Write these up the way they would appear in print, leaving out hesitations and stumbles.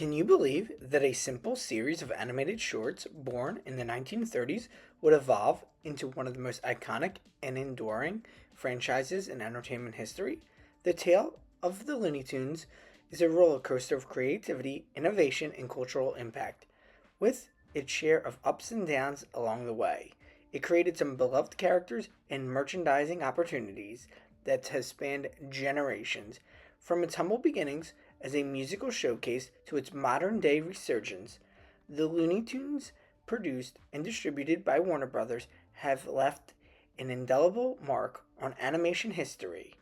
Can you believe that a simple series of animated shorts born in the 1930s would evolve into one of the most iconic and enduring franchises in entertainment history? The tale of the Looney Tunes is a roller coaster of creativity, innovation, and cultural impact, with its share of ups and downs along the way. It created some beloved characters and merchandising opportunities that has spanned generations. From its humble beginnings as a musical showcase to its modern day resurgence, the Looney Tunes, produced and distributed by Warner Brothers, have left an indelible mark on animation history.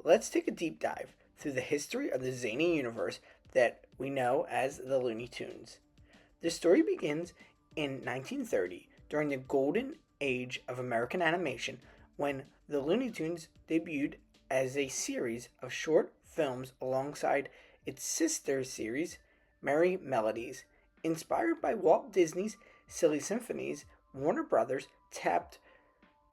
Let's take a deep dive through the history of the zany universe that we know as the Looney Tunes. The story begins in 1930 during the golden age of American animation when the Looney Tunes debuted as a series of short films alongside its sister series, Merry Melodies. Inspired by Walt Disney's Silly Symphonies, Warner Brothers tapped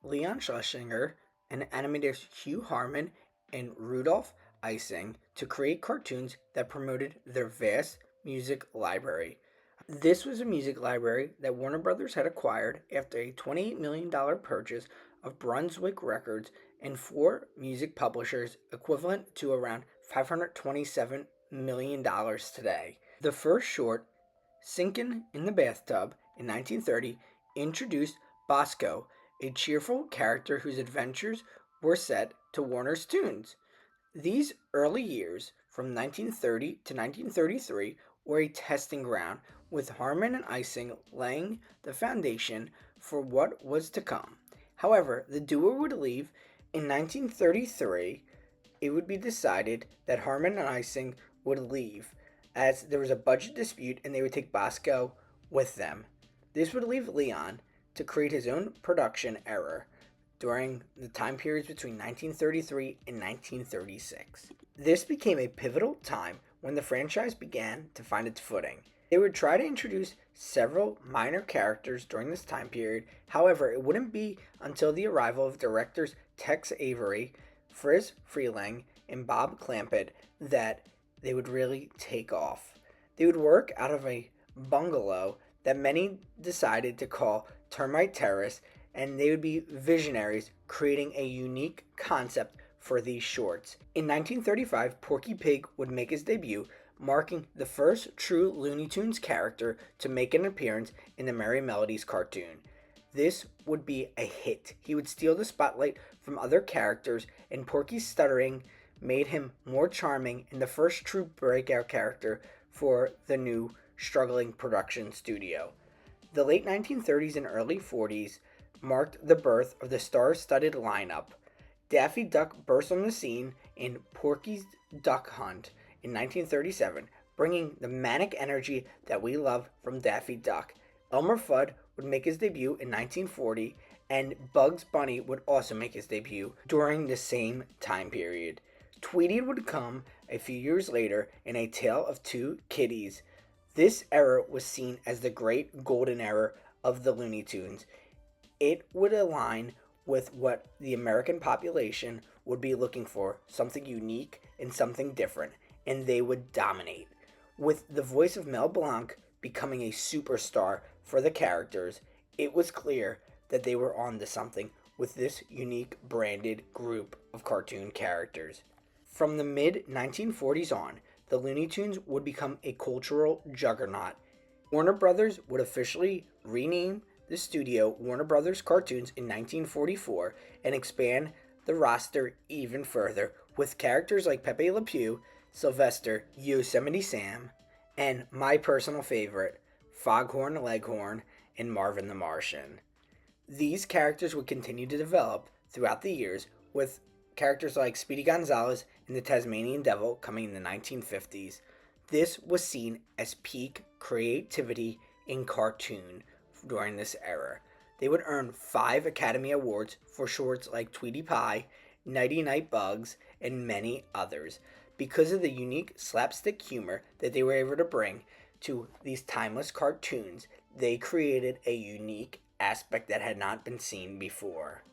Leon Schlesinger and animators Hugh Harman and Rudolph Ising to create cartoons that promoted their vast music library. This was a music library that Warner Brothers had acquired after a $28 million purchase of Brunswick Records and four music publishers, equivalent to around $527 million today. The first short, Sinkin' in the Bathtub, in 1930, introduced Bosco, a cheerful character whose adventures were set to Warner's tunes. These early years, from 1930 to 1933, were a testing ground, with Harman and Ising laying the foundation for what was to come. However, the duo would leave in 1933. It would be decided that Harman and Ising would leave as there was a budget dispute and they would take Bosco with them. This would leave Leon to create his own production era during the time periods between 1933 and 1936. This became a pivotal time when the franchise began to find its footing. They would try to introduce several minor characters during this time period. However, it wouldn't be until the arrival of directors Tex Avery, Friz Freleng, and Bob Clampett that they would really take off. They would work out of a bungalow that many decided to call Termite Terrace, and they would be visionaries, creating a unique concept for these shorts. In 1935, Porky Pig would make his debut, marking the first true Looney Tunes character to make an appearance in the Merry Melodies cartoon. This would be a hit. He would steal the spotlight from other characters, and Porky's stuttering made him more charming and the first true breakout character for the new struggling production studio. The late 1930s and early 40s marked the birth of the star-studded lineup. Daffy Duck burst on the scene in Porky's Duck Hunt in 1937, bringing the manic energy that we love from Daffy Duck. Elmer Fudd would make his debut in 1940, and Bugs Bunny would also make his debut during the same time period. Tweety would come a few years later in A Tale of Two Kitties. This era was seen as the great golden era of the Looney Tunes. It would align with what the American population would be looking for, something unique and something different, and they would dominate. With the voice of Mel Blanc becoming a superstar for the characters, it was clear that they were on to something with this unique branded group of cartoon characters. From the mid 1940s on, the Looney Tunes would become a cultural juggernaut. Warner Brothers would officially rename the studio Warner Brothers Cartoons in 1944 and expand the roster even further with characters like Pepe Le Pew, Sylvester, Yosemite Sam, and my personal favorite, Foghorn Leghorn and Marvin the Martian. These characters would continue to develop throughout the years, with characters like Speedy Gonzales and the Tasmanian Devil coming in the 1950s. This was seen as peak creativity in cartoon during this era. They would earn 5 Academy Awards for shorts like Tweety Pie, Nighty Night Bugs, and many others, because of the unique slapstick humor that they were able to bring to these timeless cartoons. They created a unique aspect that had not been seen before.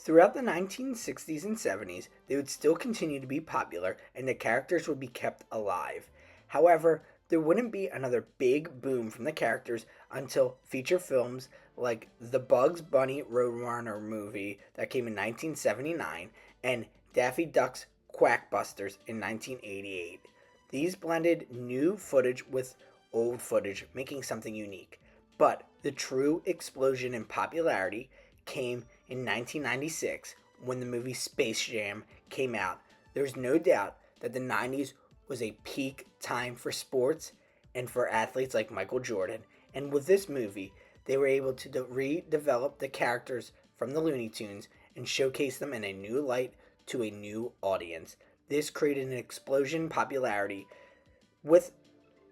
Throughout the 1960s and 70s, they would still continue to be popular and the characters would be kept alive. However, There wouldn't be another big boom from the characters until feature films like the Bugs Bunny Roadrunner movie that came in 1979 and Daffy Duck's Quackbusters in 1988. These blended new footage with old footage, making something unique. But the true explosion in popularity came in 1996 when the movie Space Jam came out. There's no doubt that the 90s was a peak time for sports and for athletes like Michael Jordan. And with this movie, they were able to redevelop the characters from the Looney Tunes and showcase them in a new light to a new audience. This created an explosion in popularity with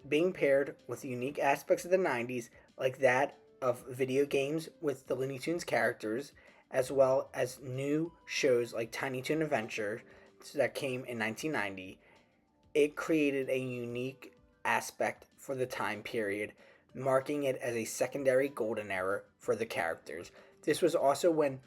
being paired with unique aspects of the 90s, like that of video games with the Looney Tunes characters, as well as new shows like Tiny Toon Adventure that came in 1990. It created a unique aspect for the time period, marking it as a secondary golden era for the characters. This was also when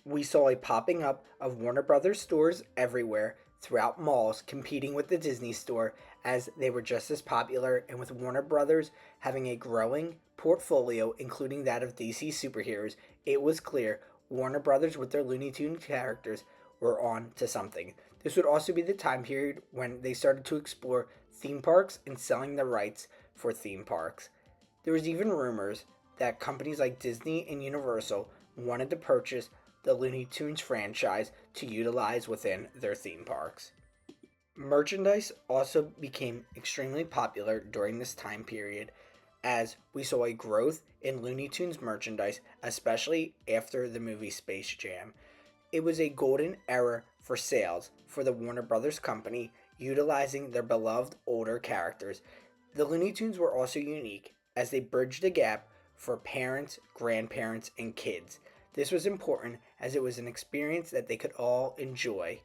we saw a popping up of Warner Brothers stores everywhere throughout malls competing with the Disney store as they were just as popular, and with Warner Brothers having a growing portfolio including that of DC superheroes, it was clear Warner Brothers with their Looney Tunes characters were on to something. This would also be the time period when they started to explore theme parks and selling the rights for theme parks. There was even rumors that companies like Disney and Universal wanted to purchase the Looney Tunes franchise to utilize within their theme parks. Merchandise also became extremely popular during this time period as we saw a growth in Looney Tunes merchandise, especially after the movie Space Jam. It was a golden era for sales for the Warner Brothers company, utilizing their beloved older characters. The Looney Tunes were also unique as they bridged the gap for parents, grandparents, and kids. This was important as it was an experience that they could all enjoy.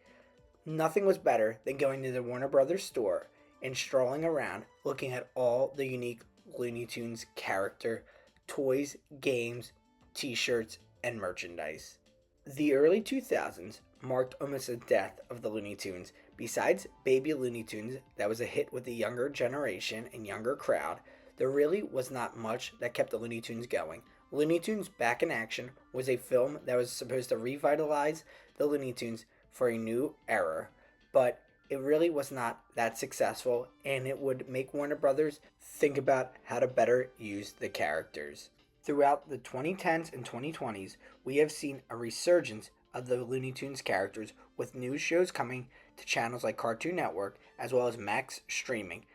Nothing was better than going to the Warner Brothers store and strolling around looking at all the unique Looney Tunes character toys, games, t-shirts, and merchandise. The early 2000s marked almost the death of the Looney Tunes. Besides Baby Looney Tunes, that was a hit with the younger generation and younger crowd, there really was not much that kept the Looney Tunes going. Looney Tunes Back in Action was a film that was supposed to revitalize the Looney Tunes for a new era, but it really was not that successful, and it would make Warner Brothers think about how to better use the characters. Throughout the 2010s and 2020s, we have seen a resurgence of the Looney Tunes characters with new shows coming to channels like Cartoon Network as well as Max Streaming.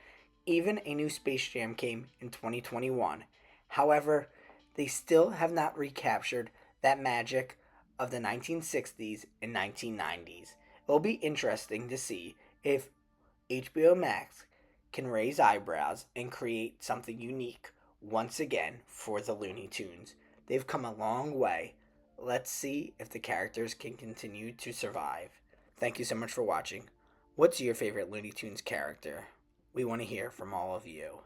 Even a new Space Jam came in 2021. However, they still have not recaptured that magic of the 1960s and 1990s. It'll be interesting to see if HBO Max can raise eyebrows and create something unique once again for the Looney Tunes. They've come a long way. Let's see if the characters can continue to survive. Thank you so much for watching. What's your favorite Looney Tunes character? We want to hear from all of you.